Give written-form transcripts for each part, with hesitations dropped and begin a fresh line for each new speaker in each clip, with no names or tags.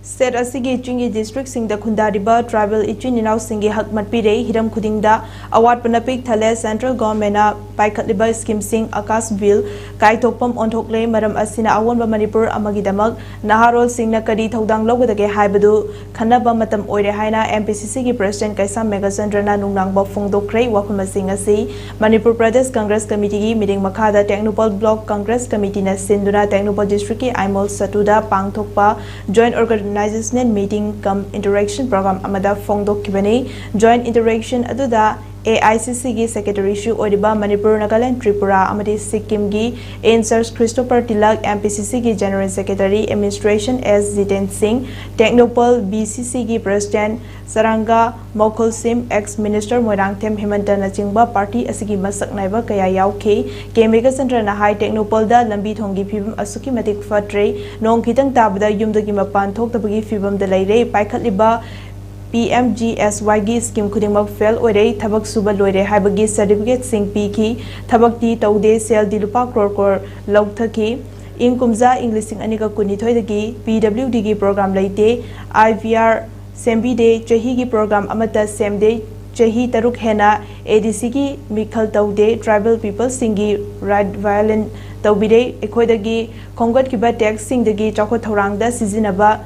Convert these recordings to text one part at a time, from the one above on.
State asigi chungi district singda khundariba tribal ichininaw singi hak matpire hiram khudingda award panapik thale central government na paikhatliba scheme sing akas bill kaithokpam onthokle maram asina awonba manipur amagi damak naharol singna kadi thodang logudage haibadu khanaba matam oire haina MPCC gi president kaisa megacendrana nungnangba phongdokre wakhuma sing asi Manipur Pradesh Congress Committee gi meeting makhada Technopol Block Congress Committee na sinduna Technopol district ki Aimol Satuda pangthokpa joint organization meeting cum interaction program amada phongdok kibani joint interaction aduda AICC gi secretary shu odiba Manipur Nagaland Tripura amadi Sikkim gi Answers Christopher Tilak MPCC gi general secretary administration S Jiten Singh Technopol BCC gi president Saranga Mokhul Sim ex minister Moirangthem Himanta Nachingba party asigi masak naiba kaya yauke kemega center na high Technopol da lambi thongi phibam asuki matik fatre nong khitang tabada yumdagi mapan thoktabagi phibam da leire paikhatliba PMGSY gi scheme khudingmak fail oire thabak suba loire haibagi certificate sing piki thabak ti taude sel di lupa crore lauthaki ingkumza Englishing anika kunithoi dagi PWD gi program leite IVR sembi de chahi gi program amata semde chahi taruk hena ADC gi mikhal taude tribal people singi right violent taubide ekhoidagi khongat kiba tax sing dagi chakho thorang da sizinaba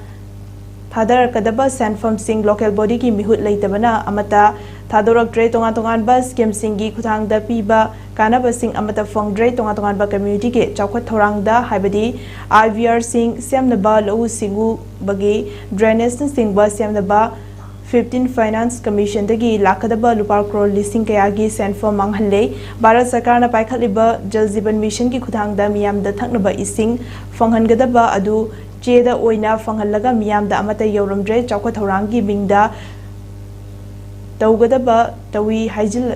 Thadar kadaba sanfam sing local body ki mihut leitabana amata thadorak dre tongan ba scheme singi khuthang da piba kanaba sing amata phong dre tongan ba community ke chawkhat thorang da haibadi IVR sing semna ba lo singu bagi drainage sing ba semna ba 15 finance commission dagi lakadaba lupar crore listing kaya gi sanfam manghalle Bharat Sarkar na paikhatliba Jal Jeevan mission ki khuthang da miyam da thaknaba ising phanghangadaba adu Cheda oina fanghalaga miyamda amata yauramdre chawkha thaurangi mingda taugadaba tawi haijil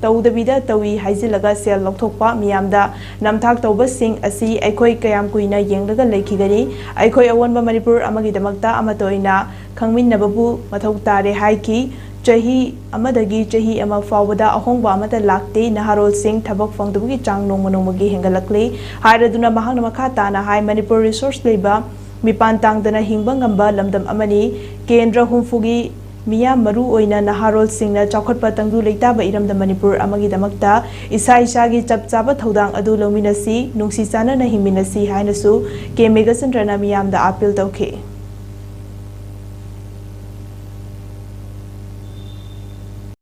taudabida tawi haijilaga sel lokthokpa miyamda namthak tauba sing asi aikoi kayam kuina yenglaga lekhigani aikoi awonba Manipur amagi damakta amatoina khangminnababu mathau tare haiki chahi amadagi chahi ama fawada ahongba amata lakte naharol sing thabak phangdugi chang nongmonongmagi hengalakle hairaduna mahangna makha tana hai Manipur resource leba mipan tangdana hingba ngamba lamdam amani kendra humfugi miya maru oina naharol singna chawkhatpa tangdu leitaba iramda Manipur amagi damakta isa gi chapchaba thodang adu lominasi nungsi chana na hingminasi hainasu ke mega centrana miyamda appeal tawkhe